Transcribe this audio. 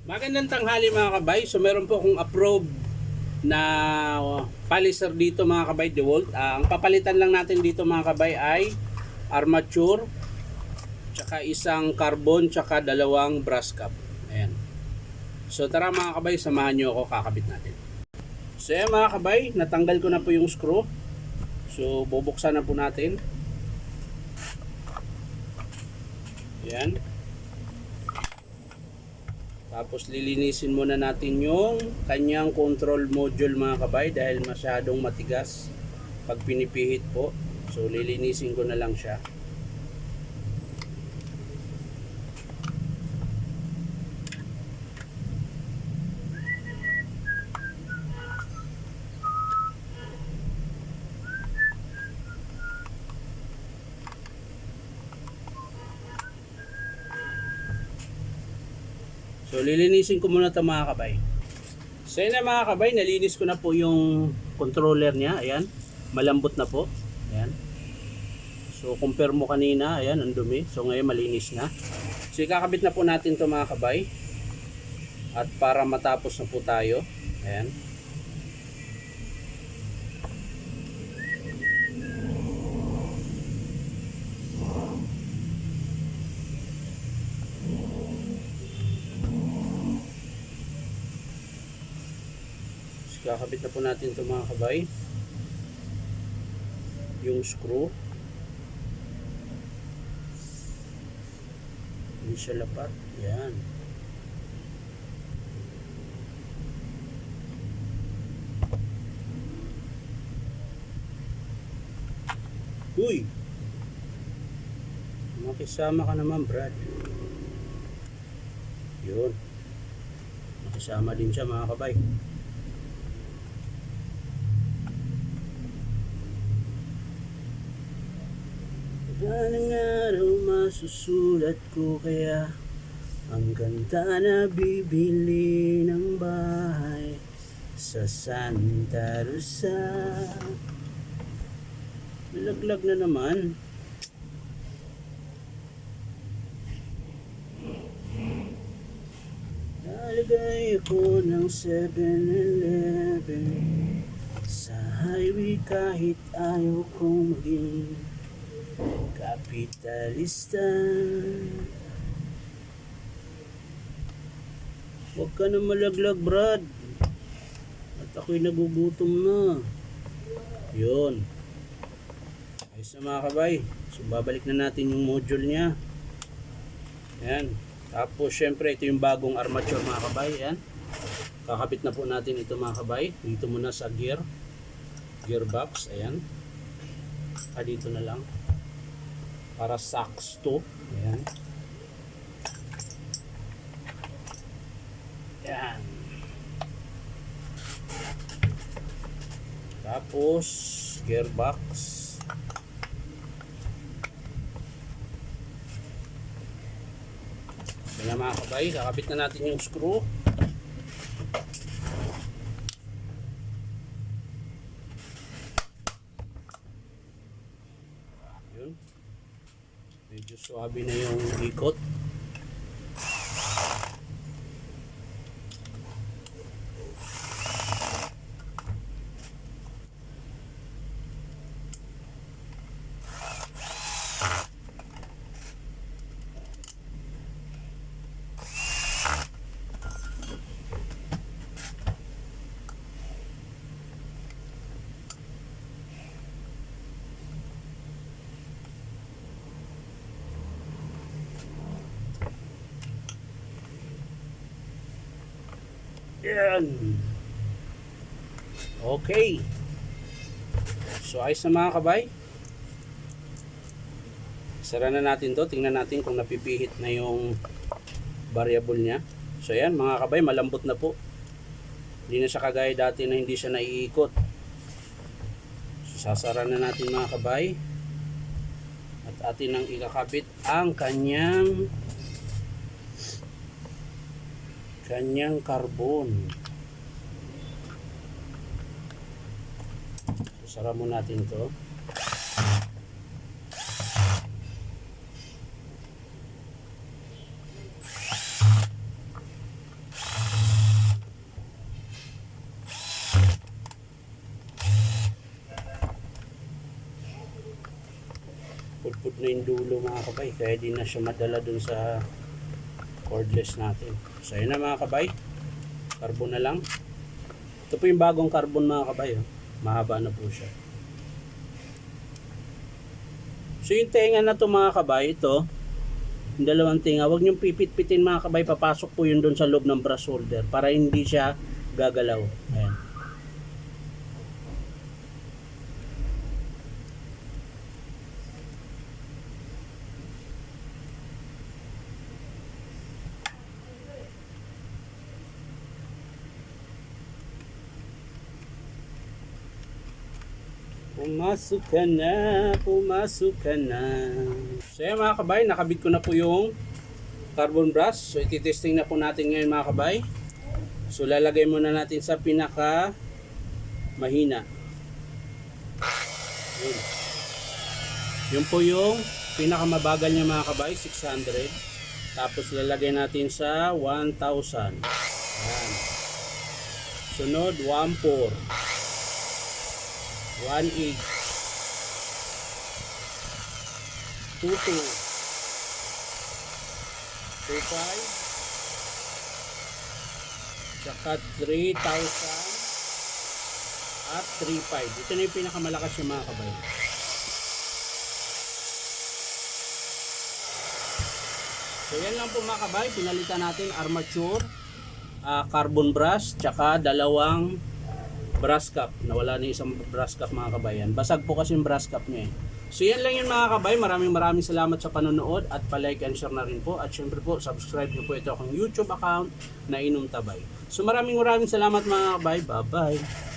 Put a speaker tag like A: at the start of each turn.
A: Magandang tanghali mga kabay. So meron po akong approved na paliser dito mga kabay, DeWalt. Ang papalitan lang natin dito mga kabay ay armature, tsaka isang carbon, tsaka dalawang brass cap. Ayan. So tara mga kabay, samahan nyo ako, kakabit natin. So ayan mga kabay, natanggal ko na po yung screw. So bubuksan na po natin. Ayan. Tapos lilinisin muna natin yung kanyang control module mga kabay dahil masyadong matigas pag pinipihit po. So lilinisin ko na lang siya. So lilinisin ko muna ito mga kabay. So yun na mga kabay, nalinis ko na po yung controller niya. Ayan, malambot na po. Ayan. So compare mo kanina, ayan, ang dumi. So ngayon malinis na. So ikakabit na po natin ito mga kabay. At para matapos na po tayo. Ayan. Kakabit na po natin ito mga kabay, yung screw, hindi siya lapat. Yan. Uy, makisama ka naman Brad. Yun, makisama din siya mga kabay. Anong araw masusulat ko kaya ang ganda na bibili ng bahay sa Santa Rosa. Nalaglag na naman. Nalagay ko ng 7-Eleven sa highway kahit ayaw kong maging kapitalista. Huwag ka na malaglag Brad, at ako'y nagugutom na. Yun, ayos na mga kabay. So babalik na natin yung module nya. Ayan. Tapos syempre ito yung bagong armature mga kabay. Ayan, kakabit na po natin ito mga kabay. Dito muna sa gearbox. Ayan, dito na lang para sakto. Ayan. Ayan. Tapos gearbox. Ayan mga kabay, kakabit na natin yung screw. Yun. Medyo suabe na yung ikot. Yan. Okay. So ayos na mga kabay. Sara na natin to. Tingnan natin kung napipihit na yung variable nya. So yan mga kabay, malambot na po. Hindi na siya kagaya dati na hindi siya naiikot. So sasara na natin mga kabay. At atin ang ikakabit ang kanyang carbon. So, sara mo natin to. na yung dulo mga kabay, kaya di na siya madala dun sa cordless natin. So yun na mga kabay, carbon na lang. Ito po yung bagong carbon mga kabay, oh. Mahaba na po siya. So yung tenga na to mga kabay, ito yung dalawang tinga, huwag niyong pipit-pitin mga kabay, papasok po yun doon sa loob ng brush holder para hindi siya gagalaw. Ayan. Pumasok ka na, pumasok ka na. So yan mga kabay, nakabit ko na po yung carbon brush. So ititesting na po natin ngayon mga kabay. So lalagay muna natin sa pinaka mahina. Yun. Yun po yung pinaka mabagal niya mga kabay, 600. Tapos lalagay natin sa 1000. Yan. Sunod 14. 1.8 2.2 2.5 tsaka 3,000 at 3.5. Ito na yung pinakamalakas yung mga kabay. So yan lang po mga kabay, pinalitan natin armature, carbon brush tsaka dalawang brush cap. Nawala na isang brush cap mga kabayan. Basag po kasi yung brush cap niya eh. So yan lang yun mga kabay. Maraming salamat sa panonood at pa-like and share na rin po. At syempre po, subscribe nyo po ito akong YouTube account na Inom Tabay. So maraming salamat mga kabay. Bye bye.